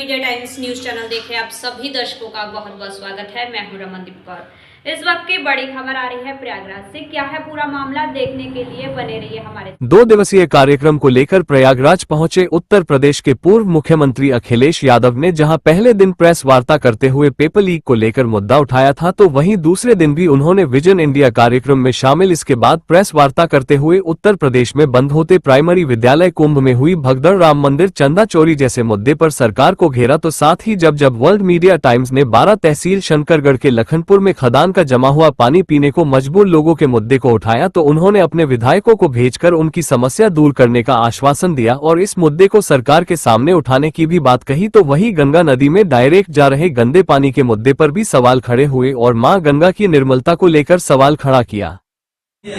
Media times news channel देखे आप सभी दर्शकों का बहुत बहुत स्वागत है। मैं हूं रमनदीप कौर। इस वक्त की बड़ी खबर आ रही है प्रयागराज से। क्या है पूरा मामला, देखने के लिए बने रहिए हमारे। 2 दिवसीय कार्यक्रम को लेकर प्रयागराज पहुंचे उत्तर प्रदेश के पूर्व मुख्यमंत्री अखिलेश यादव ने जहां पहले दिन प्रेस वार्ता करते हुए पेपर लीक को लेकर मुद्दा उठाया था, तो वहीं दूसरे दिन भी उन्होंने विजन इंडिया कार्यक्रम में शामिल। इसके बाद प्रेस वार्ता करते हुए उत्तर प्रदेश में बंद होते प्राइमरी विद्यालय, कुंभ में हुई भगदड़, राम मंदिर, चंदा चोरी जैसे मुद्दे पर सरकार को घेरा। तो साथ ही जब वर्ल्ड मीडिया टाइम्स ने 12 तहसील शंकरगढ़ के लखनपुर में खदान का जमा हुआ पानी पीने को मजबूर लोगों के मुद्दे को उठाया, तो उन्होंने अपने विधायकों को भेजकर उनकी समस्या दूर करने का आश्वासन दिया और इस मुद्दे को सरकार के सामने उठाने की भी बात कही। तो वहीं गंगा नदी में डायरेक्ट जा रहे गंदे पानी के मुद्दे पर भी सवाल खड़े हुए और मां गंगा की निर्मलता को लेकर सवाल खड़ा किया।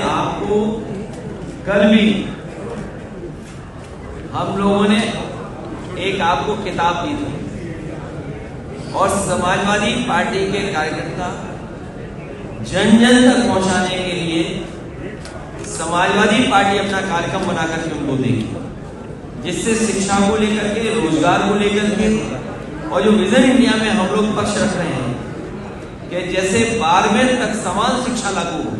आपको कल भी हम लोगों ने एक आपको किताब दी थी और समाजवादी पार्टी के कार्यकर्ता जन जन तक पहुंचाने के लिए समाजवादी पार्टी अपना कार्यक्रम बनाकर के उनको देगी, जिससे शिक्षा को लेकर के, रोजगार को लेकर के और जो विजन इंडिया में हम लोग पक्ष रख रहे हैं कि जैसे 12वीं तक समान शिक्षा लागू हो।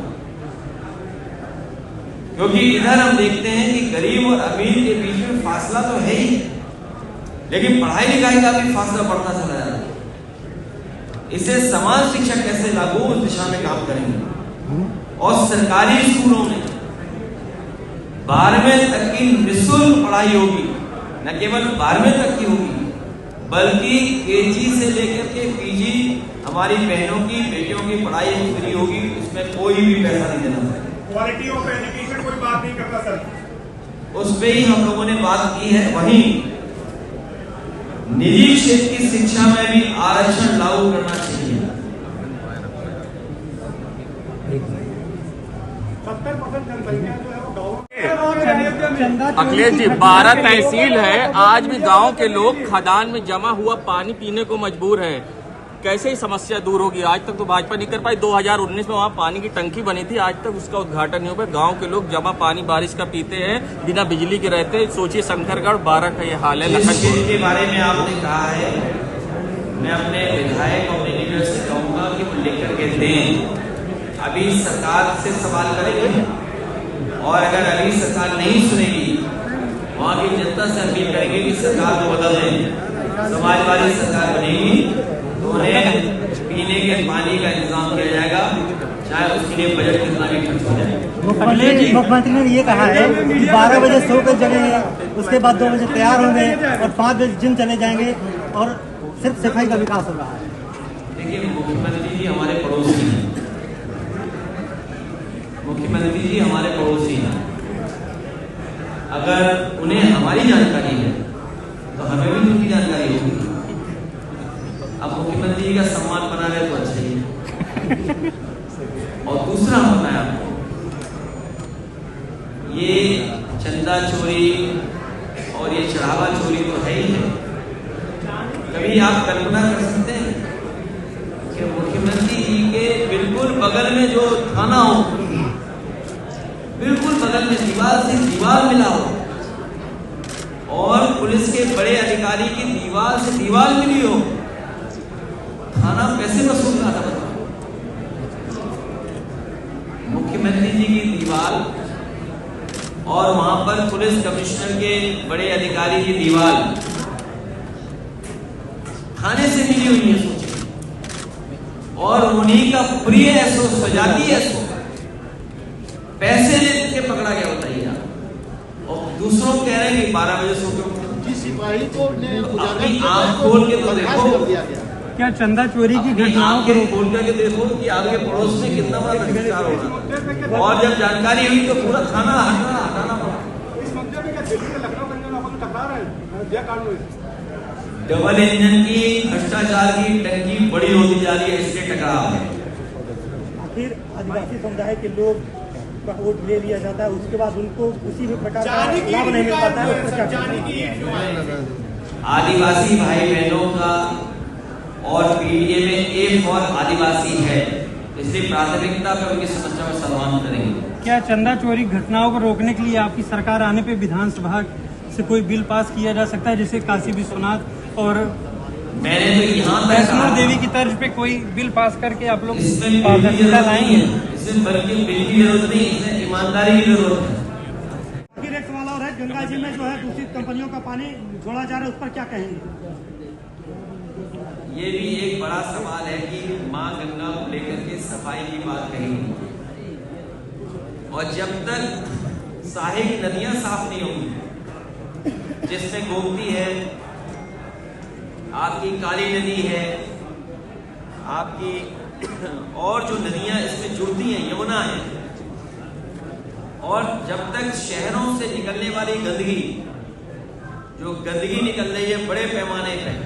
क्योंकि इधर हम देखते हैं कि गरीब और अमीर के बीच में फासला तो है ही, लेकिन पढ़ाई लिखाई का भी फासला बढ़ता चला जा रहा है। इसे समान शिक्षा कैसे लागू, उस दिशा में काम करेंगे। और सरकारी स्कूलों में 12वीं तक की निःशुल्क पढ़ाई होगी। न केवल 12वीं तक की होगी, बल्कि केजी से लेकर के पीजी हमारी बहनों की, बेटियों की पढ़ाई फ्री होगी। इसमें कोई भी पैसा नहीं देना पड़ेगा। क्वालिटी ऑफ एजुकेशन कोई बात नहीं करता सर, उस पे ही हम लोगों ने बात की है। वहीं निजी क्षेत्र की शिक्षा में भी आरक्षण लागू करना चाहिए। 70% जनसंख्या जो है वो गाँव। अखिलेश जी, 12 तहसील है, आज भी गांव के लोग खदान में जमा हुआ पानी पीने को मजबूर हैं। कैसे ही समस्या दूर होगी? आज तक तो भाजपा नहीं कर पाई। 2019 में वहाँ पानी की टंकी बनी थी, आज तक उसका उद्घाटन नहीं हो पाया। गांव के लोग जमा पानी बारिश का पीते हैं, बिना बिजली के रहते। सोचिए शंकरगढ़ 12 का ये हाल है। लखनपुर के बारे में आपने कहा है, मैं अपने विधायक और लीडर से कहूंगा कि वो लेकर के दें। अभी सरकार से सवाल करेंगे और अगर अभी सरकार नहीं सुनेगी, वहाँ की जनता से अपील करेंगे कि सरकार को बदल दें। समाजवादी सरकार बनेगी तो उन्हें पीने के पानी का इंतजाम किया जाएगा, चाहे उसके लिए बजट कितना भी खर्च हो जाए। मुख्यमंत्री ने ये कहा है कि 12 बजे सो कर जगेंगे, उसके बाद 2 बजे तैयार होंगे और 5 बजे जिम चले जाएंगे और सिर्फ सफाई का विकास हो रहा है। देखिए, मुख्यमंत्री जी हमारे पड़ोसी हैं। मुख्यमंत्री जी हमारे पड़ोसी हैं। अगर उन्हें हमारी जानकारी है तो हमें भी उनकी जानकारी होगी। अब मुख्यमंत्री जी का सम्मान बना रहे तो अच्छा ही है। और दूसरा हम बताएं आपको, ये चंदा चोरी और ये चढ़ावा चोरी तो है ही है। कभी आप कल्पना कर सकते हैं कि मुख्यमंत्री जी के बिल्कुल बगल में जो थाना हो, बिल्कुल बगल में दीवार से दीवार मिला हो और पुलिस के बड़े अधिकारी की दीवार से दीवार मिली हो, थाना पैसे वसूल रहा था। मुख्यमंत्री जी की दीवार और वहां पर पुलिस कमिश्नर के बड़े अधिकारी की दीवार थाने से मिली हुई है। और उन्हीं का प्रिय एसओ, सजाती एसओ पैसे लेके पकड़ा गया, बताइए आप। और दूसरों कह रहे हैं कि 12 बजे सो के सिपाही को अपनी आंख खोल के तो देखो, क्या चंदा चोरी की घटनाओं को खोल करके देखो कि आपके पड़ोस में कितना बड़ा भ्रष्टाचार हो रहा है। और जब जानकारी हुई तो पूरा थाना हटाना पड़ा। इस मुद्दे में क्या दिल्ली से लखनऊ गंज में अपन टकरा रहे हैं? डबल इंजन की भ्रष्टाचार की टंकी बड़ी होती जा रही है, इसलिए टकराव है। आखिर आदिवासी समुदाय के लोग का वोट ले लिया जाता है, उसके बाद उनको किसी भी प्रकार का लाभ नहीं मिल पाता है। उस पर क्या आदिवासी भाई बहनों का और पीडीए में ए फॉर आदिवासी है, इसलिए प्राथमिकता पर उनकी समस्या में समाधान करेंगे। क्या चंदा चोरी घटनाओं को रोकने के लिए आपकी सरकार आने पे विधानसभा से कोई बिल पास किया जा सकता है, जैसे काशी विश्वनाथ और मैंने तो यहाँ तक वैष्णो कहा, देवी की तर्ज पे कोई बिल पास करके आप लोग इसमें बिल की पारदर्शिता जरूरत नहीं लाएंगे। है, इसमें बल्कि बिल की जरूरत नहीं, इसमें ईमानदारी की जरूरत है। फिर एक सवाल और है, गंगा जी में जो है दूषित कंपनियों का पानी छोड़ा जा रहा है, उस पर क्या कहेंगे? ये भी एक बड़ा सवाल है कि माँ गंगा को लेकर के सफाई की बात कही, और जब तक साहिब नदियां साफ नहीं होंगी, जिसमें गोमती है, आपकी काली नदी है, आपकी और जो नदियां इसमें जुड़ती हैं, यमुना है, और जब तक शहरों से निकलने वाली गंदगी, जो गंदगी निकल रही है बड़े पैमाने पर,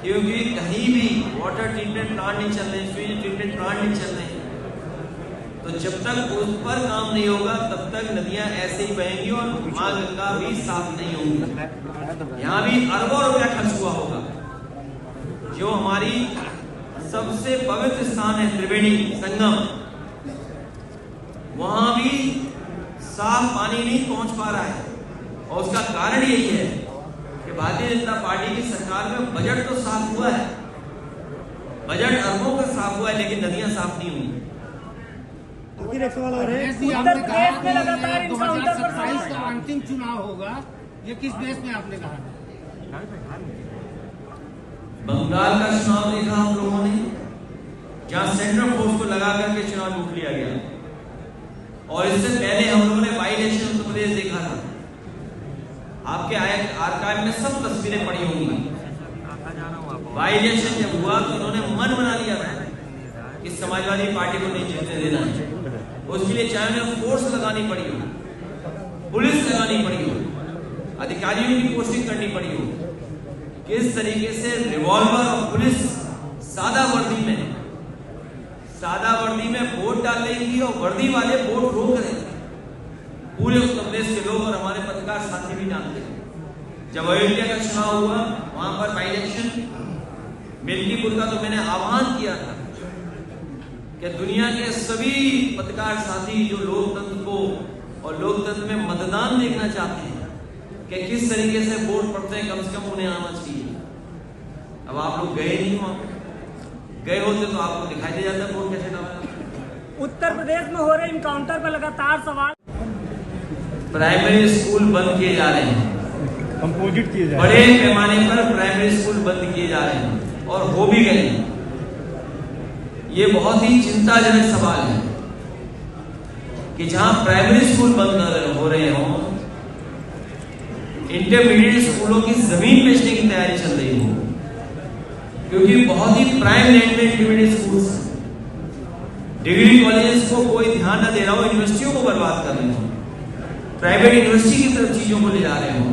क्योंकि कहीं भी वाटर ट्रीटमेंट प्लांट नहीं चल रहे, स्वीज ट्रीटमेंट प्लांट नहीं चल रहे, तो जब तक उस पर काम नहीं होगा तब तक नदियां ऐसे ही बहेंगी और माँ गंगा भी साफ नहीं होंगी। यहाँ भी अरबों रुपया खर्च हुआ होगा। जो हमारी सबसे पवित्र स्थान है त्रिवेणी संगम, वहां भी साफ पानी नहीं पहुंच पा रहा है, और उसका कारण यही है कि भारतीय जनता पार्टी की सरकार में बजट तो साफ हुआ है, बजट अरबों का साफ हुआ है, लेकिन नदियां साफ नहीं हुई। फिर एक सवाल और है, उत्तर प्रदेश में लगातार 2027 का अंतिम चुनाव होगा, ये किस बेस में आपने कहा? बंगाल का चुनाव देखा हम लोगों ने, जहां सेंट्रल फोर्स को लगा करके चुनाव लूट लिया गया, और इससे पहले हम लोगों ने बाई इलेक्शन उत्तर प्रदेश देखा था। आपके आर्काइव में सब तस्वीरें पड़ी होंगी। बाई इलेक्शन जब हुआ तो उन्होंने मन बना लिया था कि समाजवादी पार्टी को नहीं जीतने देना है। उसके लिए चाहे उन्हें फोर्स लगानी पड़ी हो, पुलिस लगानी पड़ी हो, अधिकारियों की पोस्टिंग करनी पड़ी हो, किस तरीके से रिवॉल्वर और पुलिस सादा वर्दी में वोट डाल लेंगी और वर्दी वाले वोट रोक रहे हैं। पूरे उत्तर प्रदेश के लोग और हमारे पत्रकार साथी भी जानते हैं। जब अयोध्या का चुनाव हुआ, वहां पर बाई इलेक्शन मिल्कीपुर का तो मैंने आह्वान किया था कि दुनिया के सभी पत्रकार साथी जो लोकतंत्र को और लोकतंत्र में मतदान देखना चाहते हैं कि किस तरीके से वोट पड़ते हैं, कम से कम उन्हें आना चाहिए। अब आप लोग गए नहीं, वहां गए होते तो आपको दिखाई दे जाता वोट कैसे डाला। उत्तर प्रदेश में हो रहे इनकाउंटर पर लगातार सवाल। प्राइमरी स्कूल बंद किए जा रहे हैं, कंपोजिट किए जा बड़े पैमाने पर प्राइमरी स्कूल बंद किए जा रहे हैं और हो भी गए हैं। ये बहुत ही चिंताजनक सवाल है कि जहां प्राइमरी स्कूल बंद हो रहे हों, इंटरमीडिएट स्कूलों की जमीन बेचने की तैयारी चल रही हो, क्योंकि बहुत ही प्राइम लैंड में इंटरमीडिएट स्कूल, डिग्री कॉलेजेस को कोई ध्यान न दे रहा हो, यूनिवर्सिटियों को बर्बाद कर रहे हो, प्राइवेट यूनिवर्सिटी की तरफ चीजों को ले जा रहे हो।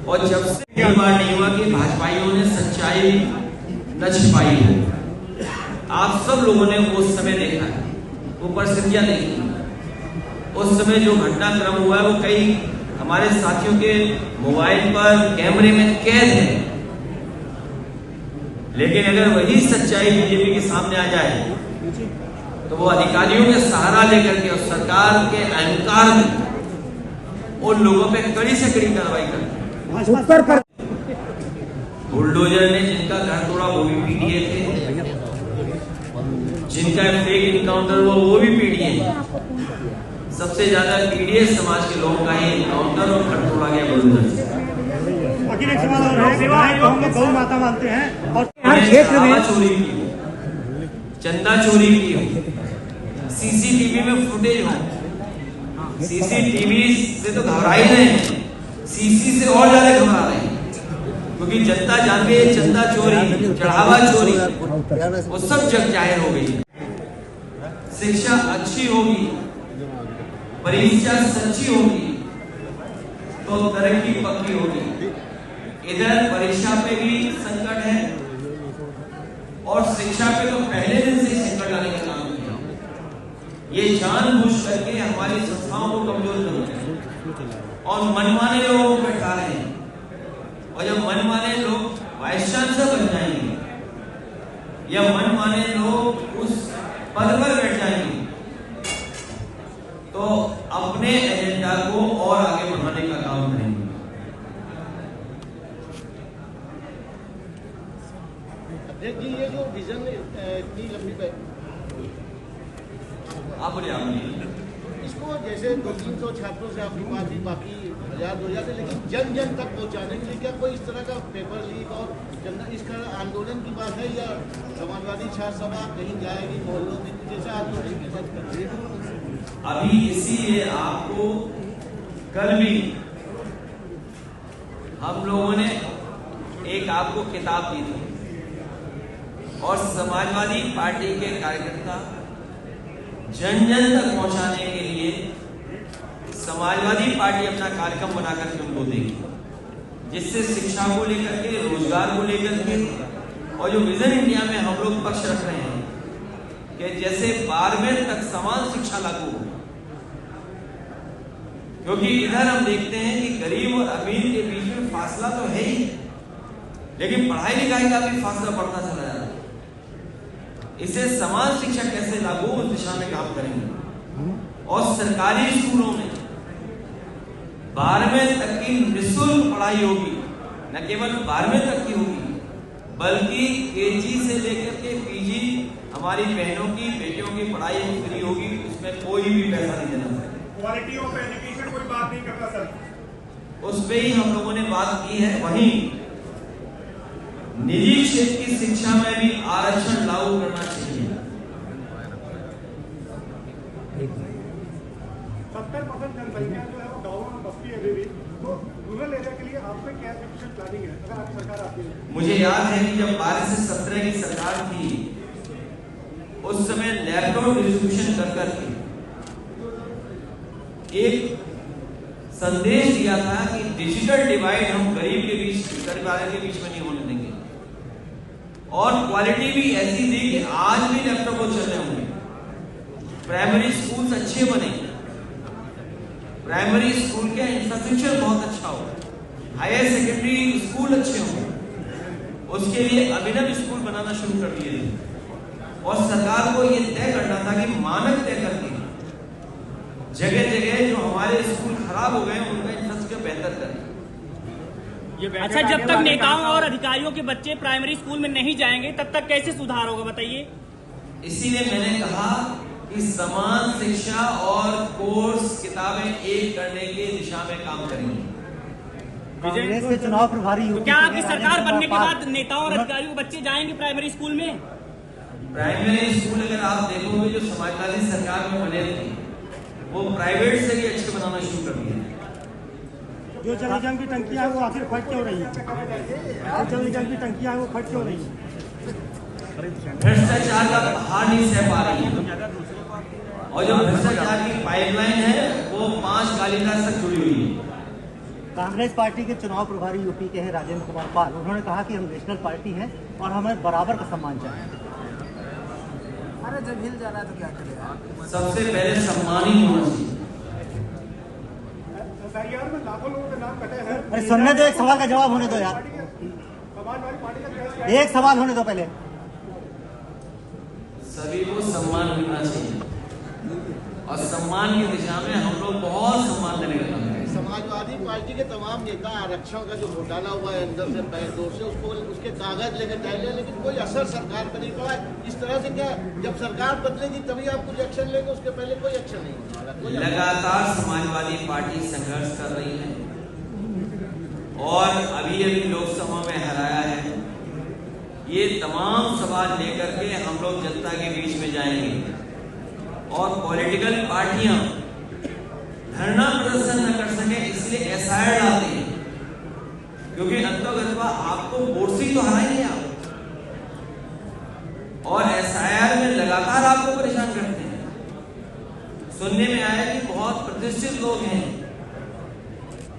और जब से कई बार नहीं हुआ कि भाजपाइयों ने सच्चाई न छिपाई है। आप सब लोगों ने उस समय देखा है, वो परिस्थितियां देखी, उस समय जो घटनाक्रम हुआ है वो कई हमारे साथियों के मोबाइल पर कैमरे में कैद है। लेकिन अगर वही सच्चाई बीजेपी के सामने आ जाए तो वो अधिकारियों के सहारा लेकर के और सरकार के अहंकार में उन लोगों पे कड़ी से कड़ी कार्रवाई करती। बुलडोजर ने जिनका घर तोड़ा वो भी पीडीए थे, जिनका फेक इनकाउंटर हुआ वो भी पीडीए। सबसे ज्यादा पीडीए समाज के लोगों का ही इनकाउंटर और घर तोड़ा गया बुलडोजर। आखिर एक सवाल और है, विवाह को हम लोग गौ माता मानते हैं और चोरी की हो, चंदा चोरी की हो, सीसीटीवी में फुटेज हो, सीसीटीवी से तो घबरा ही रहे हैं, सीसी से और ज्यादा घबरा रहे हैं, क्योंकि जनता जान गई चंदा चोरी, चढ़ावा चोरी वो सब जग जाहिर हो गई। शिक्षा अच्छी होगी, परीक्षा सच्ची होगी तो तरक्की पक्की होगी। इधर परीक्षा पे भी संकट है और शिक्षा पे तो पहले दिन से संकट लाने का काम किया। ये जानबूझ करके हमारी संस्थाओं को कमजोर कर रहे हैं और मनमाने लोगों को बैठा रहे हैं, और जब मनमाने लोग वाइस चांसलर बन जाएंगे या मनमाने लोग उस पद पर बैठ जाएंगे तो अपने एजेंडा को और आगे बढ़ाने का काम करेंगे। पे। आप बोलिए, आप बोलिए। इसको जैसे 200-300 छात्रों से आपकी बात हुई, बाकी 1000-2000 से, लेकिन जन जन तक पहुंचाने के लिए क्या कोई इस तरह का पेपर लीक और इसका आंदोलन की बात है, या समाजवादी छात्र सभा कहीं जाएगी मोहल्लों में जैसा आंदोलन की बात कर रही है? अभी इसीलिए आपको कल भी हम लोगों ने एक आपको किताब दी थी और समाजवादी पार्टी के कार्यकर्ता जन जन तक पहुंचाने के लिए समाजवादी पार्टी अपना कार्यक्रम बनाकर के उनको देगी, जिससे शिक्षा को लेकर के, रोजगार को लेकर के, और जो विजन इंडिया में हम लोग पक्ष रख रहे हैं कि जैसे 12वीं तक समान शिक्षा लागू हो। क्योंकि इधर हम देखते हैं कि गरीब और अमीर के बीच में फासला तो है ही, लेकिन पढ़ाई लिखाई का भी फासला बढ़ता चला जा रहा है। इसे समान शिक्षा कैसे लागू, उस दिशा में काम करेंगे। और सरकारी स्कूलों में 12वीं तक की निःशुल्क पढ़ाई होगी, न केवल 12वीं तक की होगी, बल्कि केजी से लेकर के पीजी हमारी बहनों की, बेटियों की पढ़ाई फ्री होगी, उसमें कोई भी पैसा नहीं देना पड़ेगा। क्वालिटी ऑफ एजुकेशन कोई बात नहीं करता सर, उस पे ही हम लोगों ने बात की है। वहीं निजी क्षेत्र की शिक्षा में भी आरक्षण लागू करना चाहिए। 70% जनसंख्या जो है वो गाँव में बसती है अभी भी, तो रूरल एरिया के लिए आप में क्या एजुकेशन प्लानिंग है अगर आपकी सरकार आती है? मुझे याद है कि जब 12 से 17 की सरकार थी, उस समय लैपटॉप डिस्ट्रीब्यूशन कर करके एक संदेश दिया था कि डिजिटल डिवाइड हम गरीब के बीच, गरीब वाले के बीच में नहीं होने देंगे। और क्वालिटी भी ऐसी दी कि आज भी लैपटॉप वो चल रहे होंगे। प्राइमरी स्कूल अच्छे बने, प्राइमरी स्कूल का इंफ्रास्ट्रक्चर बहुत अच्छा हो, हायर सेकेंडरी स्कूल अच्छे हों, उसके लिए अभिनव स्कूल बनाना शुरू कर दिए थे। और सरकार को ये तय करना था कि मानक तय करके जगह जगह जो हमारे स्कूल खराब हो गए उनका इंफ्रास्ट्रक्चर बेहतर करें। अच्छा, जब तक नेताओं और अधिकारियों के बच्चे प्राइमरी स्कूल में नहीं जाएंगे तब तक कैसे सुधार होगा, बताइए? इसीलिए मैंने कहा कि समान शिक्षा और कोर्स किताबें एक करने की दिशा में काम करेंगे। कांग्रेस के चुनाव प्रभारी तो क्या आपकी सरकार बनने के बाद नेताओं और अधिकारियों के बच्चे जाएंगे प्राइमरी स्कूल में? प्राइमरी स्कूल अगर आप देखोगे जो समाजवादी सरकार में बने थे, वो प्राइवेट से भी अच्छे बनाना शुरू कर दिए। जो जल निगम की टंकियां हैं वो आखिर फट क्यों रही है? जल निगम की टंकियां हैं वो फट क्यों रही है? भ्रष्टाचार का पहाड़ नहीं सह पा रही है। और जो भ्रष्टाचार की पाइपलाइन है वो 5 कालीदास तक जुड़ी हुई है। कांग्रेस पार्टी के चुनाव प्रभारी यूपी के हैं राजेंद्र कुमार पाल, उन्होंने कहा कि हम नेशनल पार्टी है और हमें बराबर का सम्मान चाहिए। अरे जब हिल जा रहा है तो क्या करेगा? सबसे पहले सम्मान ही होना चाहिए। एसआईआर में लाखों लोगों के नाम कटे हैं। अरे सुनने दो, एक सवाल का जवाब होने दो यार, समाजवादी पार्टी का क्या एक सवाल होने दो पहले। सभी को सम्मान मिलना चाहिए और सम्मान की दिशा में हम लोग बहुत सम्मान देने का काम करें। समाजवादी पार्टी के तमाम नेता आरक्षण का जो घोटाला हुआ है अंदर से पैर से उसको उसके कागज लेकर टहले, लेकिन कोई असर सरकार पर नहीं पड़ा। इस तरह से क्या जब सरकार बदलेगी तभी आप कुछ एक्शन लेंगे, उसके पहले कोई एक्शन नहीं होगा। लगातार समाजवादी पार्टी संघर्ष कर रही है और अभी लोकसभा में हराया है। ये तमाम सवाल लेकर के हम लोग जनता के बीच में जाएंगे और पॉलिटिकल पार्टियां धरना प्रदर्शन न कर सके इसलिए एसआईआर लाते हैं, क्योंकि अंतोगतवा आपको वोट से तो हराएंगे आप, और एसआईआर में लगातार आपको परेशान करते हैं। सुनने में आया कि बहुत प्रतिष्ठित लोग हैं,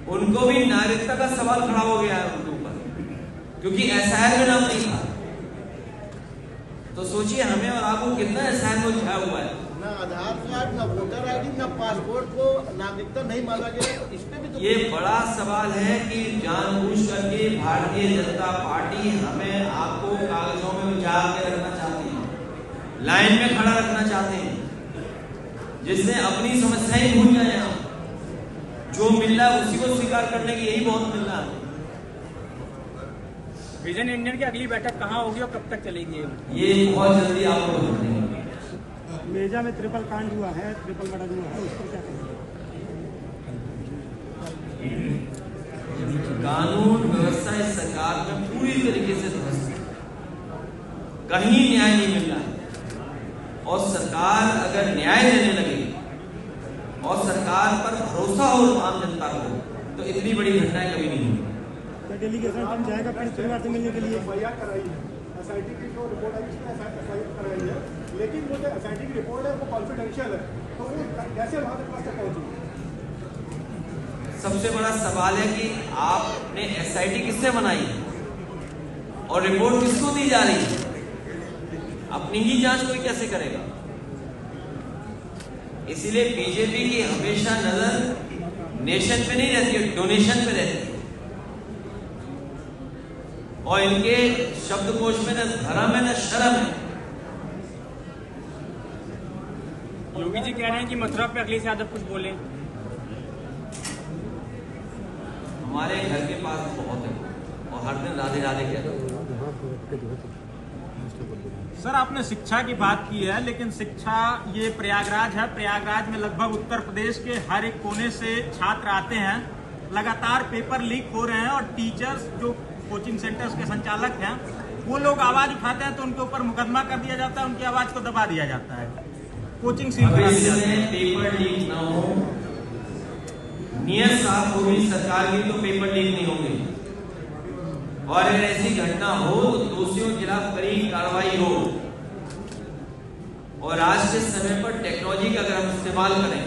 उनको भी नागरिकता का सवाल खड़ा हो गया है उनके ऊपर, क्योंकि एसआईआर में नाम नहीं था। तो सोचिए हमें और आपको कितना एहसान हो छाया हुआ है। ना आधार कार्ड, ना वोटर आईडी, ना पासपोर्ट को नागरिकता नहीं माना गया, तो इस पे भी तो ये बड़ा सवाल है कि जानबूझ करके भारतीय जनता पार्टी हमें आपको कागजों में उलझा के रखना चाहती है, लाइन में खड़ा रखना चाहते हैं, जिससे अपनी समस्याएं भूल जाए। आप जो मिल रहा है उसी को स्वीकार करने की यही बहुत मिल रहा है। विजन इंडिया की अगली बैठक कहाँ होगी और कब तक चलेगी? ये बहुत जल्दी आपको बता देंगे। सरेजा में ट्रिपल कांड हुआ है, ट्रिपल मर्डर हुआ है, उस पर क्या कहेंगे? कानून व्यवस्था इस सरकार में पूरी तरीके से ध्वस्त है, कहीं न्याय नहीं मिल रहा है। और सरकार अगर न्याय देने लगे और सरकार पर भरोसा हो आम जनता को, तो इतनी बड़ी घटनाएं कभी नहीं होंगी। डेलीगेशन टीम जाएगा पीड़ित परिवार से मिलने के लिए? एफआईआर कराई है, एसआईटी की जो रिपोर्ट आई उसमें एफआईआर कराई है, लेकिन वो जो एसआईटी की रिपोर्ट है वो कॉन्फिडेंशियल है, तो वो कैसे वहां तक पहुंची? सबसे बड़ा सवाल है कि आपने एसआईटी किससे बनाई और रिपोर्ट किसको दी जा रही है? अपनी ही जांच कोई कैसे करेगा? इसीलिए बीजेपी की हमेशा नजर नेशन पे नहीं रहती है, डोनेशन पे रहती है। और इनके शब्दकोश में न धर्म है न शर्म है। योगी जी कह रहे हैं कि मथुरा पे अखिलेश यादव कुछ बोले। हमारे घर के पास बहुत है और हर दिन राधे राधे कहते हैं। सर, आपने शिक्षा की बात की है, लेकिन शिक्षा ये प्रयागराज है, प्रयागराज में लगभग उत्तर प्रदेश के हर एक कोने से छात्र आते हैं, लगातार पेपर लीक हो रहे हैं और टीचर्स जो कोचिंग सेंटर्स के संचालक हैं वो लोग आवाज उठाते हैं तो उनके ऊपर मुकदमा कर दिया जाता है, उनकी आवाज को दबा दिया जाता है, कोचिंग सील करा दी जाती है। पेपर लीक ना हो, नियत साफ होगी सरकार की, तो पेपर लीक नहीं होंगे। और अगर ऐसी घटना हो तो दोषियों के खिलाफ कड़ी कार्रवाई हो। और आज के समय पर टेक्नोलॉजी का अगर हम इस्तेमाल करें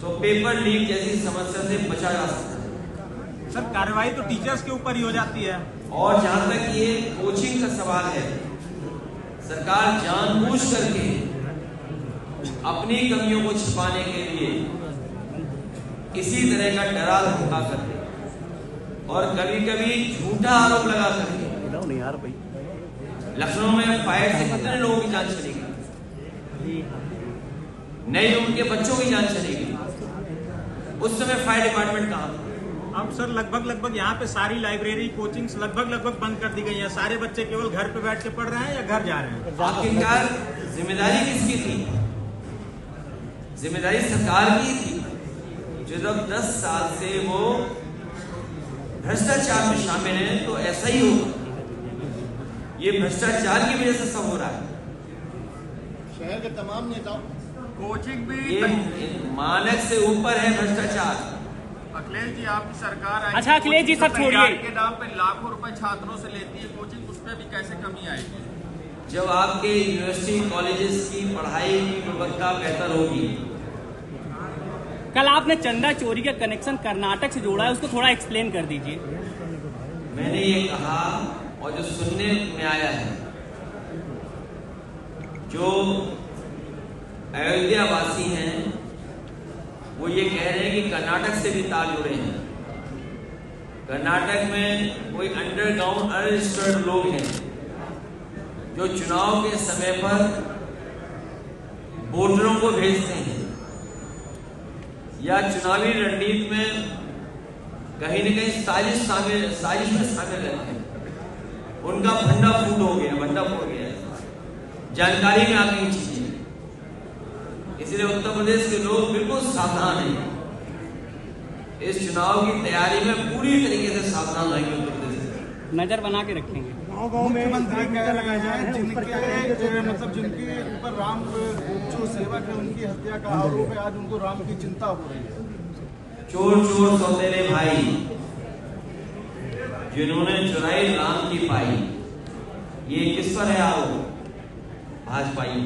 तो पेपर लीक जैसी समस्या से बचा जा सकता है। सर, कार्रवाई तो टीचर्स के ऊपर ही हो जाती है। और जहां तक ये कोचिंग का सवाल है, सरकार जानबूझ करके अपनी कमियों को छिपाने के लिए इसी तरह का डरा धमका करके और कभी कभी झूठा आरोप लगा करके लखनऊ में फायर से कितने लोगों की जान चलेगी, नई उनके बच्चों की जान चलेगी। उस समय फायर डिपार्टमेंट कहां था? अब सर लगभग यहाँ पे सारी लाइब्रेरी कोचिंग्स लगभग बंद कर दी गई है। सारे बच्चे केवल घर पे बैठ के पढ़ रहे हैं या घर जा रहे हैं। आखिरकार जिम्मेदारी किसकी थी? जिम्मेदारी सरकार की थी, जो जब 10 साल से वो भ्रष्टाचार में शामिल है। तो ऐसा ही होगा, ये भ्रष्टाचार की वजह से सब हो रहा है। शहर के तमाम नेताओं कोचिंग भी ये मानक से ऊपर है भ्रष्टाचार। अखिलेश जी, आपकी सरकार आई, अच्छा अखिलेश जी सब छोड़िए, के नाम पे लाखों रुपए छात्रों से लेती है कोचिंग, उस पर भी कैसे कमी आएगी? जब आपके यूनिवर्सिटी कॉलेजेस की पढ़ाई की गुणवत्ता बेहतर होगी। कल आपने चंदा चोरी का कनेक्शन कर्नाटक से जोड़ा है, उसको थोड़ा एक्सप्लेन कर दीजिए। मैंने ये कहा और जो सुनने में आया है, जो अयोध्या वासी हैं वो ये कह रहे हैं कि कर्नाटक से भी तार जुड़े हैं। कर्नाटक में कोई अंडरग्राउंड अनरजिस्टर्ड लोग हैं जो चुनाव के समय पर वोटरों को भेजते हैं या चुनावी रणनीति में कहीं न कहीं साजिश में शामिल रहते हैं। उनका भंडाफोड़ हो गया, जानकारी में आ गई चीजें। इसलिए उत्तर प्रदेश के लोग बिल्कुल सावधान हैं। इस चुनाव की तैयारी में पूरी तरीके से सावधान रहेंगे। उत्तर प्रदेश नजर बना के रखेंगे। गाँव में मुख्यमंत्री कह रहे हैं जिनके ऊपर राम जो सेवक है उनकी हत्या का आरोप है, आज उनको राम की चिंता हो रही है। चोर सौतेले भाई जिन्होंने चुराई राम की पाई, ये किस पर है आरोप? भाजपाई।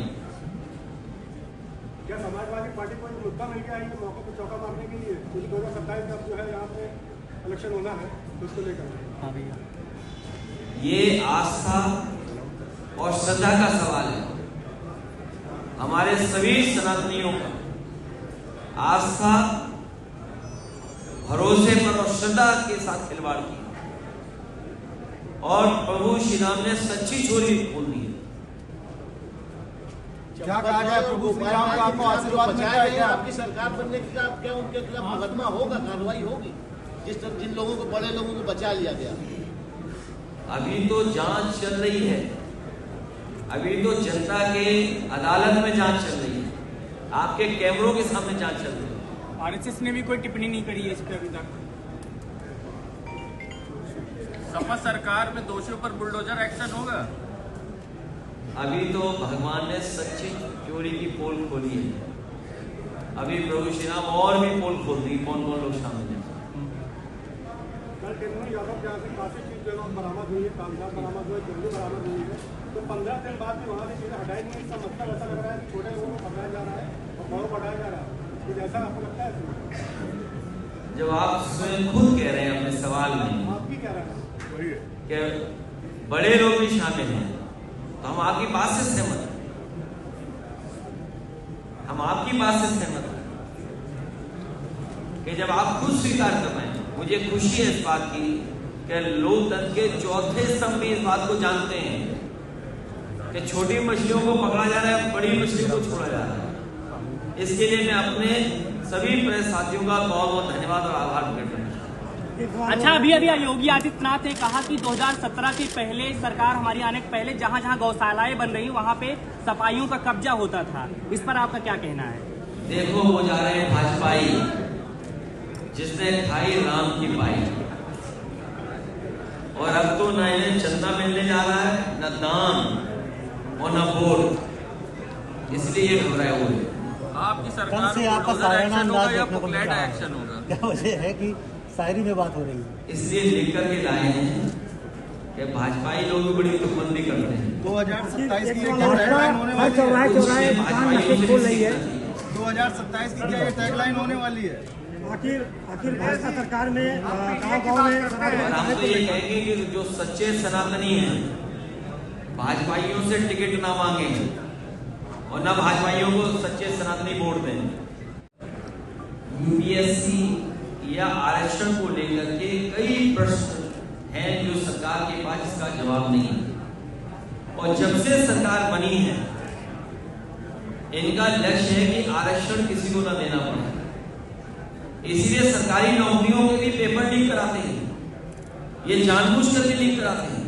क्या समाजवादी पार्टी को एक मुद्दा मिल गया है मौके पर चौका मारने के लिए? क्योंकि 2027 में अब जो है यहाँ पे इलेक्शन होना है, तो उसको लेकर ये आस्था और श्रद्धा का सवाल है। हमारे सभी सनातनियों का आस्था, भरोसे पर और श्रद्धा के साथ खिलवाड़ किया और प्रभु श्री राम ने सच्ची चोरी खोल दी है। क्या कहा जाए, प्रभु श्री राम का आपको आशीर्वाद मिला है क्या? आपकी सरकार बनने के बाद क्या उनके खिलाफ मुकदमा होगा, कार्रवाई होगी? जिन लोगों को, बड़े लोगों को बचा लिया गया। अभी तो जांच चल रही है अभी तो जनता के अदालत में जांच चल रही है, आपके कैमरों के सामने जांच चल रही है। आरएसएस ने भी कोई टिप्पणी नहीं करी है इस पर अभी तक। सपा सरकार में दोषियों पर बुलडोजर एक्शन होगा। अभी तो भगवान ने सच्ची चोरी की पोल खोली है, अभी प्रभु श्री राम और भी पोल खोल दी, कौन कौन लोग शामिल हैं। कल टेंडर यादव जहाँ से काफी चीज जो बरामद हुई है, कागजात बरामद हुए, जल्दी बरामद हुई है, तो 15 दिन बाद भी वहाँ से चीजें हटाई नहीं। इसका मतलब ऐसा लग रहा है कि छोटे लोगों को पकड़ाया जा रहा है और बड़ों को बढ़ाया जा रहा है। कुछ ऐसा आपको लगता है? जब आप स्वयं खुद कह रहे हैं अपने सवाल में आप भी कह रहे हैं कि बड़े लोग भी शामिल हैं, तो हम आपकी बात से सहमत हैं, हम आपकी बात से सहमत हैं कि जब आप खुद स्वीकार कर रहे हैं, मुझे खुशी है इस बात की कि लोकतंत्र के चौथे स्तंभ भी इस बात को जानते हैं कि छोटी मछलियों को पकड़ा जा रहा है, बड़ी मछलियों को छोड़ा जा रहा है। इसके लिए मैं अपने सभी प्रेस साथियों का बहुत बहुत धन्यवाद और आभार प्रकट करना चाहता हूं। अच्छा, अभी योगी आदित्यनाथ ने कहा कि 2017 के पहले, सरकार हमारी आने के पहले जहां जहां गौशालाएं बन रही वहां पे सफाइयों का कब्जा होता था। इस पर आपका क्या कहना है? देखो, वो जा रहे हैं भाजपाई, जिसने खाई राम की पाई, और अब तो न इन्हें चंदा मिलने जा रहा है, न दान और न वोट, इसलिए ये घबराए हुए। आपकी सरकार से आपका बुलडोजर सायना एक्शन होगा अंदाज या देखने को मिल बुकलेट रहा है। एक्शन होगा? क्या वजह है कि शायरी में बात हो रही है? इसलिए लिख करके लाए हैं कि भाजपाई लोग भी बड़ी तुकबंदी करते हैं। 2027 की टैगलाइन होने वाली है। चौराहे दुकान नशे खोल रही है। 2027 की क्या टैगलाइन होने वाली है? आखिर भाजपा सरकार में गाँव-गाँव में और हम तो ये कहेंगे कि जो सच्चे सनातनी हैं, भाजपाइयों से टिकट ना मांगे और न भाजपाइयों को सच्चे सनातनी वोट दें। यूपीएससी या आरक्षण को लेकर के कई प्रश्न हैं जो सरकार के पास इसका जवाब नहीं है, और जब से सरकार बनी है इनका लक्ष्य है कि आरक्षण किसी को न देना पड़े, इसीलिए सरकारी नौकरियों के भी पेपर लीक कराते हैं। ये जानबूझ करके लीक कराते हैं,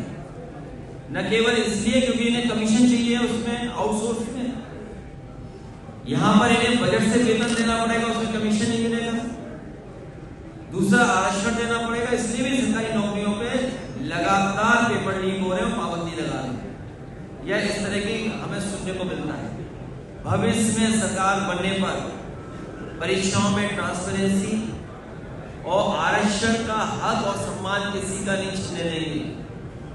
न केवल इसलिए क्योंकि इन्हें कमीशन चाहिए उसमें, आउटसोर्स में। यहां पर इन्हें बजट से वेतन देना पड़ेगा, उसमें कमीशन नहीं मिलेगा। दूसरा, आरक्षण देना पड़ेगा, इसलिए भी सरकारी नौकरियों पे लगातार पेपर लीक हो रहे हैं, पाबंदी लगा रहे हैं। यह इस तरह की हमें सुनने को मिलता है। भविष्य में सरकार बनने पर परीक्षाओं में ट्रांसपेरेंसी और आरक्षण का हक और सम्मान किसी का नहीं छीनने देंगे,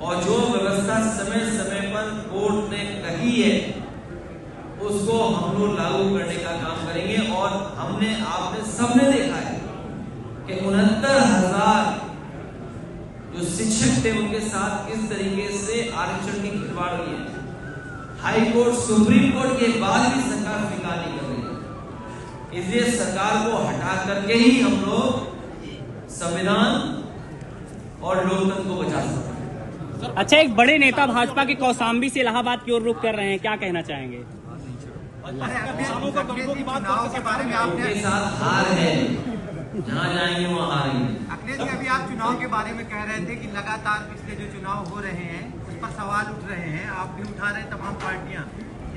और जो व्यवस्था समय समय पर कोर्ट ने कही है उसको हम लोग लागू करने का काम करेंगे। और हमने, आपने सबने देखा है कि 69,000 जो शिक्षक थे उनके साथ किस तरीके से आरक्षण की खिलवाड़ हुई है। हाई कोर्ट, सुप्रीम कोर्ट के बाद भी सरकार स्वीकार नहीं कर रही है। इसलिए सरकार को हटा करके ही हम लोग संविधान और लोकतंत्र को बचा सकते हैं। अच्छा, एक बड़े नेता भाजपा के कौशाम्बी से इलाहाबाद की ओर रुख कर रहे हैं, क्या कहना चाहेंगे? चुनाव के बारे में आपके साथ हार है, जहाँ जाएंगे वहाँ हारेंगे। अखिलेश जी, अभी आप चुनाव के बारे में कह रहे थे कि लगातार पिछले जो चुनाव हो रहे हैं उस पर सवाल उठ रहे हैं, आप भी उठा रहे हैं, तमाम पार्टियां।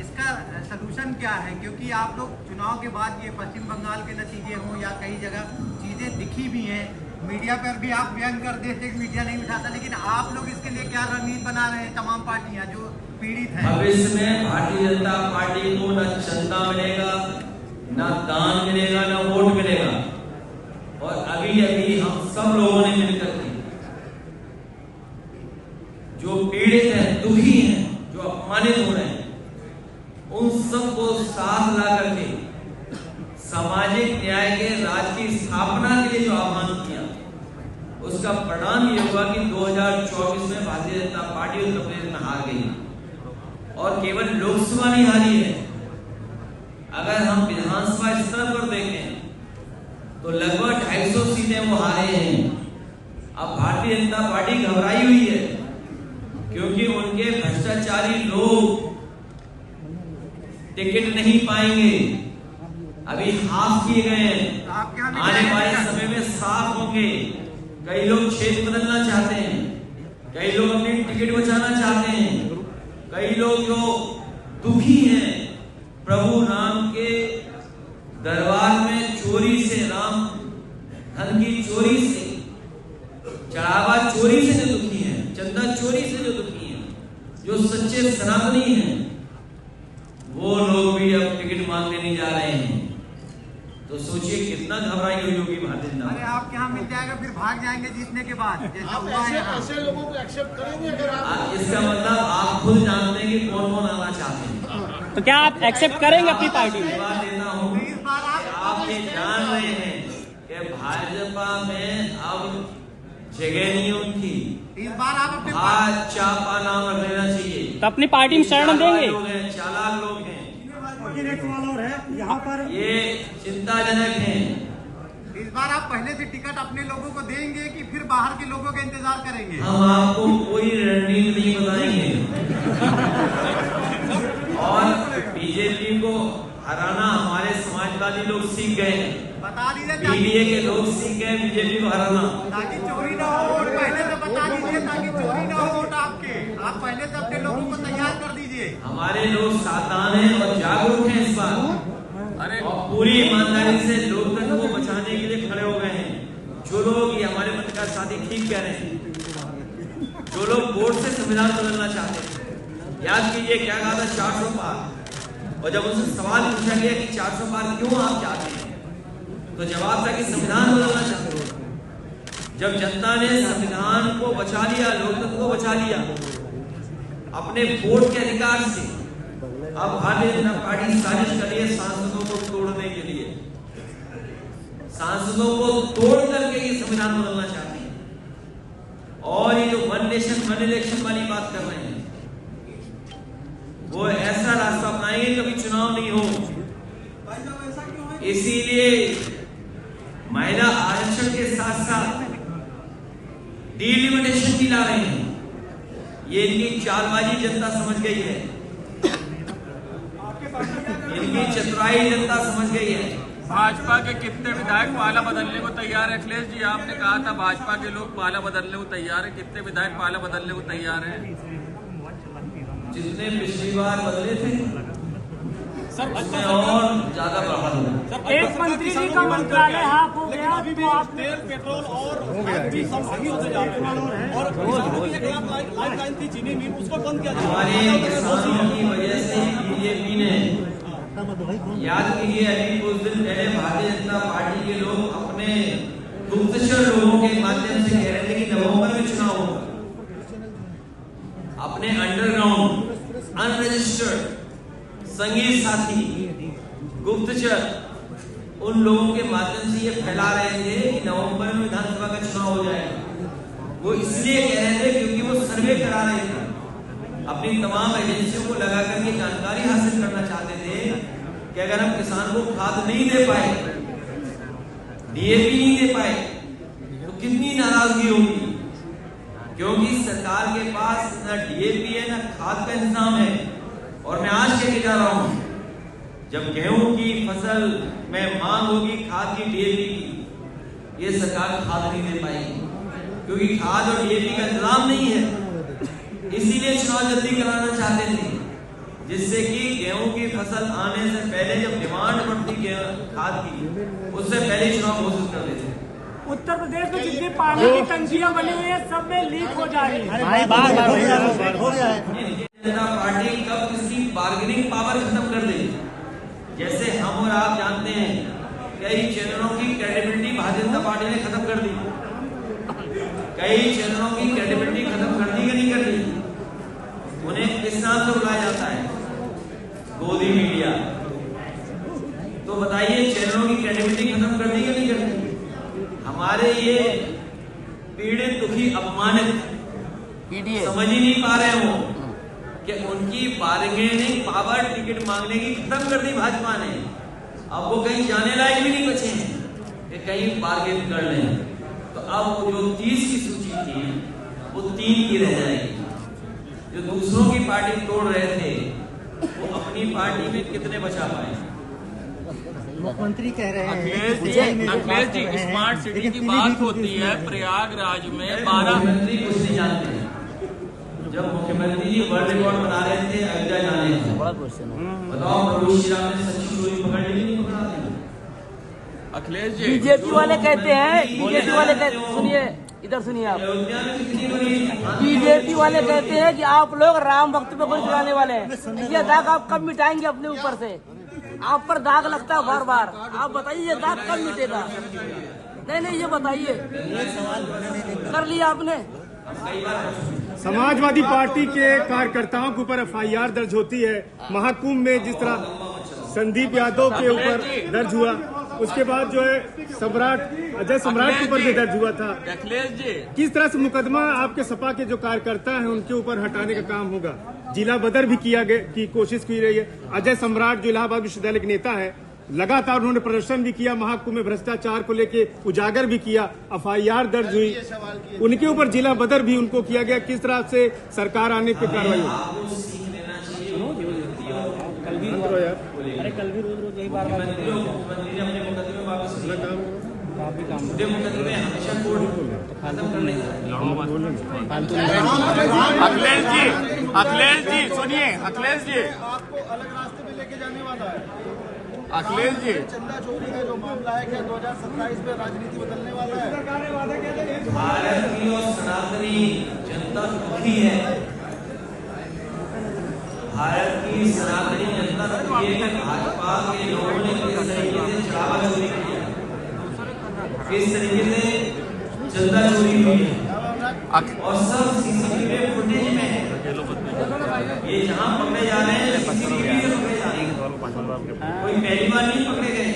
इसका सलूशन क्या है? क्योंकि आप लोग चुनाव के बाद, ये पश्चिम बंगाल के नतीजे हों या कई जगह चीजें दिखी भी हैं, मीडिया पर भी आप व्यंग कर देते कि मीडिया नहीं उठाता, लेकिन आप लोग इसके लिए क्या रणनीति बना रहे हैं? तमाम पार्टियां जो पीड़ित हैं। भविष्य में भारतीय जनता पार्टी को न चंदा मिलेगा, न दान मिलेगा, न वोट मिलेगा। और अभी अभी हम सब लोगों ने मिलकर के जो पीड़ित हैं, दुखी हैं, जो अपमानित हो रहे हैं, उन सबको साथ ला करके सामाजिक न्याय के राज की स्थापना के लिए जो आह्वान किया, उसका परिणाम ये हुआ कि 2024 में भारतीय जनता पार्टी उत्तर प्रदेश में हार गई। और केवल लोकसभा नहीं हारी है, अगर हम विधानसभा स्तर पर देखें तो लगभग 250 सीटें वो हारे हैं। अब भारतीय जनता पार्टी घबराई हुई है क्योंकि उनके भ्रष्टाचारी लोग टिकट नहीं पाएंगे, अभी हाफ किए गए हैं, आने वाले समय में साफ होंगे। कई लोग क्षेत्र बदलना चाहते हैं, कई लोग अपनी टिकट बचाना चाहते हैं, कई लोग जो दुखी हैं प्रभु राम के दरबार में चोरी से, राम धन की चोरी से, चढ़ावा चोरी से जो दुखी हैं, चंदा चोरी से जो दुखी हैं, जो सच्चे सनातनी हैं, वो लोग भी अब टिकट मांगने नहीं जा रहे हैं। तो सोचिए कितना घबराई हुई होगी भारतीय जनता। अरे आपके यहाँ मिल जाएगा, फिर भाग जाएंगे जीतने के बाद। आप ऐसे लोगों को एक्सेप्ट करेंगे अगर आप? इसका मतलब आप खुद जानते हैं कि कौन कौन आना चाहते हैं। तो क्या आप एक्सेप्ट करेंगे अपनी पार्टी में? बात देता हूँ, आप ये जान रहे हैं कि भाजपा में अब जगह नहीं उनकी। इस बार आप अपने चापा नाम रख लेना चाहिए। तो अपनी पार्टी में शरण देंगे? चालाक लोग हैं, एक सवाल और है यहाँ पर, ये चिंताजनक है। इस बार आप पहले से टिकट अपने लोगों को देंगे कि फिर बाहर के लोगों का इंतजार करेंगे? हम आपको कोई रणनीति नहीं बताएंगे और बीजेपी को हराना हमारे समाजवादी लोग सीख गए हैं, बता दीजिए पीडीए के लोग सीख गए बीजेपी को हराना। ताकि चोरी ना हो वोट, पहले से बता दीजिए ताकि चोरी ना हो वोट आपके। आप पहले से अपने लोगों को तैयार कर दीजिए। हमारे लोग सावधान हैं और जागरूक हैं इस बार, और पूरी ईमानदारी से लोकतंत्र को बचाने के लिए खड़े हो गए हैं। जो लोग ये हमारे मत का साथी ठीक कह रहे हैं, जो लोग वोट से संविधान बदलना चाहते हैं, याद कीजिए क्या कहा था 400 पार, और जब उनसे सवाल पूछा गया कि 400 पार क्यों आप चाहते हैं, तो जवाब था कि संविधान बदलना चाहते हैं। जब जनता ने संविधान को बचा लिया, लोकतंत्र को बचा लिया अपने वोट के अधिकार से, अब भारतीय जनता पार्टी साजिश कर रही है सांसदों को तोड़ने के लिए, सांसदों को तोड़ करके ये संविधान बदलना चाहते हैं। और ये जो वन नेशन वन इलेक्शन वाली बात कर रहे हैं, वो ऐसा रास्ता अपनाएंगे कभी चुनाव नहीं हो। इसीलिए महिला आरक्षण के साथ साथ डिलिमिटेशन भी ला रहे हैं। ये इनकी चालबाजी जनता समझ गई है, इनकी चतुराई जनता समझ गई है। भाजपा के कितने विधायक पाला बदलने को तैयार है? अखिलेश जी, आपने कहा था भाजपा के लोग पाला बदलने को तैयार है, कितने विधायक पाला बदलने को तैयार है? जितने पिछली बार बदले थे सर, उसमें और ज्यादा बढ़ा दो। एक मंत्री जी का मंत्रालय हाफ हो गया, अभी भी तेल पेट्रोल और भी सब महंगी होते जा रहे हैं, और लाइफलाइन थी चीनी मिल, उसको बंद किया जा रहा है। हमारे किसानों की वजह से बीजेपी ने, याद कीजिए अभी कुछ दिन पहले भारतीय जनता पार्टी के लोग अपने गुप्तचर लोगों के माध्यम से कह रहे थे कि नवंबर में चुनाव होगा। अपने अंडरग्राउंड अनरजिस्टर्ड संगीत साथी गुप्तचर उन लोगों के माध्यम से ये फैला रहे थे कि नवंबर में विधानसभा का चुनाव हो जाएगा। वो इसलिए कह रहे थे क्योंकि वो सर्वे करा रहे थे, अपनी तमाम एजेंसियों को लगा करके जानकारी हासिल करना चाहते थे कि अगर हम किसान को खाद नहीं दे पाए, डीएपी नहीं दे पाए, तो कितनी नाराजगी होगी। क्योंकि सरकार के पास न डीएपी है न खाद का इंतजाम है। और मैं आज कह के जा रहा हूं, जब गेहूं की फसल में मांग होगी खाद की, डीएपी की, ये सरकार खाद नहीं दे पाएगी क्योंकि खाद और डीएपी का इंतजाम नहीं है। इसीलिए चुनाव जल्दी कराना चाहते थे, जिससे कि गेहूं की फसल आने से पहले जब डिमांड बढ़ती खाद की, उससे पहले चुनाव घोषित कर देते। उत्तर प्रदेश में जितनी पानी की टंकियां बनी हुई है सब में लीक हो जा रही है। जनता पार्टी कब किसकी बार्गेनिंग पावर खत्म कर दे। जैसे हम और आप जानते हैं कई चैनलों की क्रेडिबिलिटी भारतीय जनता पार्टी ने खत्म कर दी, कई चैनलों की क्रेडिबिलिटी खत्म कर दी कि नहीं कर दी। उन्हें किस नाम से बुलाया जाता है? गोदी मीडिया। तो बताइए चैनलों की क्रेडिबिलिटी खत्म कर दी कि नहीं कर दी? हमारे ये पीड़ित दुखी अपमानित समझ ही नहीं पा रहे हो कि उनकी बार्गेनिंग पावर टिकट मांगने की खत्म कर दी भाजपा ने। अब वो कहीं जाने लायक भी नहीं बचे हैं कि कहीं बार्गेन कर लें। तो अब वो जो 30 की सूची थी वो 3 की रह जाएगी। जो दूसरों की पार्टी तोड़ रहे थे वो अपनी पार्टी में कितने बचा पाए? मुख्यमंत्री कह रहे हैं अखिलेश जी स्मार्ट सिटी की बात होती है, प्रयागराज में 12 मंत्री कुछ नहीं जानते हैं। जब मुख्यमंत्री जी वर्ल्ड रिकॉर्ड बना रहे थे अयोध्या जाने का, बड़ा क्वेश्चन है, बताओ प्रभु श्री राम ने सच्ची चोरी पकड़ ली नहीं पकड़ा दी? अखिलेश जी, बीजेपी वाले कहते हैं, बीजेपी वाले सुनिए, इधर सुनिए आप, बीजेपी वाले कहते हैं कि आप लोग राम भक्त पे गोली चलाने वाले हैं। ये दाग आप कब मिटाएंगे अपने ऊपर से? आप पर दाग लगता है बार बार, आप बताइए ये दाग कब मिटेगा? नहीं ये बताइए, कर लिया आपने? समाजवादी पार्टी के कार्यकर्ताओं के ऊपर FIR दर्ज होती है। महाकुंभ में जिस तरह संदीप यादव के ऊपर दर्ज हुआ, उसके बाद जो है अजय सम्राट के ऊपर भी दर्ज हुआ था। अखिलेश जी, किस तरह से मुकदमा आपके सपा के जो कार्यकर्ता हैं उनके ऊपर हटाने का काम होगा? जिला बदर भी की कोशिश की रही है। अजय सम्राट जो इलाहाबाद विश्वविद्यालय के नेता है, लगातार उन्होंने प्रदर्शन भी किया, महाकुंभ में भ्रष्टाचार को लेके उजागर भी किया, FIR दर्ज हुई, उनके ऊपर जिला बदर भी उनको किया गया। किस तरह से सरकार आने पर कार्रवाई होगी? कल भी रोज यही बार मुख्यमंत्री ने अपने मुकदमे वापस लिए, मुकदमे हमेशा कोर्ट खत्म करने अखिलेश जी सुनिए, अखिलेश जी, आपको अलग रास्ते पे लेके जाने वाला है। अखिलेश जी, चंदा चोरी का जो मामला है, क्या 2027 में राजनीति बदलने वाला है? भारत की और सनातनी जनता दुखी है। भारत की सनातनी जनता दुखी है। भाजपा के लोगों ने किस तरीके से चढ़ावा चोरी किया, किस तरीके से चंदा चोरी हुई है, और सब CCTV फुटेज में है। ये जहाँ पकड़े जा रहे हैं CCTV में पकड़े जा रहे हैं, कोई पहली बार नहीं पकड़े गए।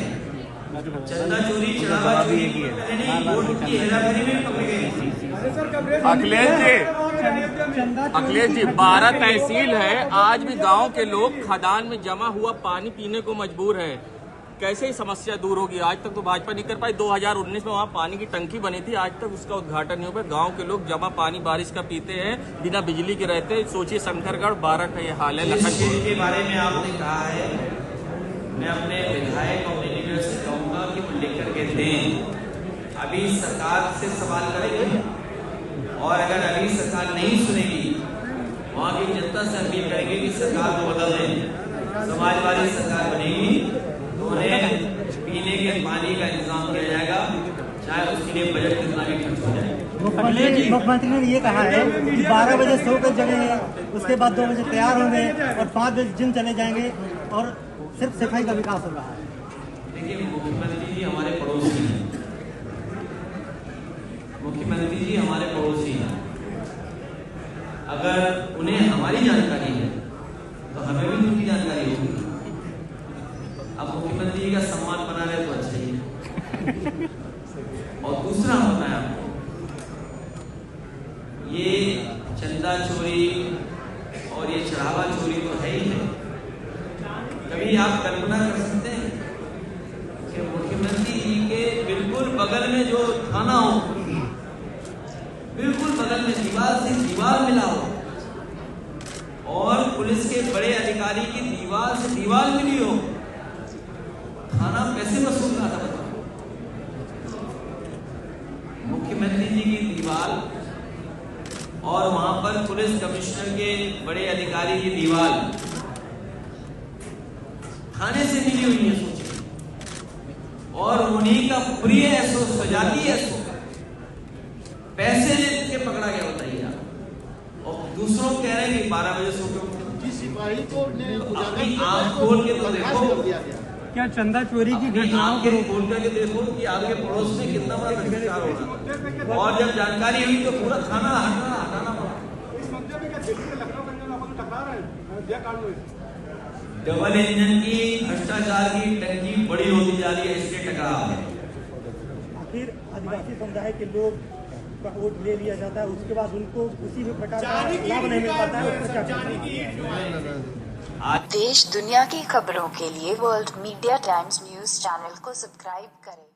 चंदा चोरी, चढ़ावा चोरी नहीं, वोट की हेराफेरी में पकड़े गए। अखिलेश जी 12 तहसील है, आज भी गांव के लोग खदान में जमा हुआ पानी पीने को मजबूर है। कैसे ही समस्या दूर होगी? आज तक तो भाजपा नहीं कर पाई। 2019 में वहाँ पानी की टंकी बनी थी, आज तक उसका उद्घाटन नहीं हो पाया। गांव के लोग जमा पानी बारिश का पीते हैं, बिना बिजली के रहते हैं। सोचिए शंकरगढ़ 12 का ये हाल है। लखनपुर के बारे में आपने कहा है, मैं अपने विधायक और लीडर से कहूँगा कि वो लेकर के दें। अभी सरकार से सवाल करेंगे, और अगर अभी सरकार नहीं सुनेगी, वहाँ की जनता से अपील करेंगे कि सरकार को बदल दें। समाजवादी सरकार बनेगी तो उन्हें पीने के पानी का इंतजाम किया जाएगा, चाहे उसके लिए बजट कितना भी खर्च हो जाए। मुख्यमंत्री ने ये कहा है कि 12 बजे सो कर जगेंगे, उसके बाद 2 बजे तैयार होंगे और 5 बजे जिम चले जाएंगे और सिर्फ सफाई का विकास हो रहा है। देखिए, मुख्यमंत्री जी हमारे पड़ोसी हैं, मुख्यमंत्री जी हमारे पड़ोसी हैं। अगर उन्हें हमारी जानकारी है तो हमें भी उनकी जानकारी होगी। अब मुख्यमंत्री जी का सम्मान बना रहे तो अच्छा ही है। और दूसरा होता है आपको, ये चंदा चोरी और ये चढ़ावा चोरी तो है ही है। कभी आप कल्पना कर सकते हैं कि मुख्यमंत्री जी के बिल्कुल बगल में जो थाना हो, बिल्कुल बगल में दीवार से दीवार मिला हो, और पुलिस के बड़े अधिकारी की दीवार से दीवार मिली हो, थाना पैसे वसूल रहा था। मुख्यमंत्री जी की दीवार और वहां पर पुलिस कमिश्नर के बड़े अधिकारी की दीवार थाने से मिली हुई है, सोचिए। और उन्हीं का प्रिय एसओ, सजाती एसओ पैसे लेके पकड़ा गया, बताइए आप। और दूसरों कह रहे हैं कि 12 बजे सो के जिस सिपाही को अपनी आंख खोल के तो देखो, क्या चंदा चोरी की घटनाओं को खोल करके देखो कि आपके पड़ोस में कितना बड़ा भ्रष्टाचार हो रहा है। और जब जानकारी हुई तो पूरा थाना हटाना पड़ा। इस मुद्दे में क्या दिल्ली में लखनऊ गंज में आपस में टकरा रहे हैं अयोध्या कांड में? डबल इंजन की भ्रष्टाचार की टंकी बड़ी होती जा रही है, इसलिए टकराव है। आखिर आदिवासी समुदाय के लोग का वोट ले लिया जाता है, उसके बाद उनको किसी भी प्रकार का लाभ नहीं मिल पाता है। उस पर क्या देश दुनिया की खबरों के लिए world media times news channel को सब्सक्राइब करें।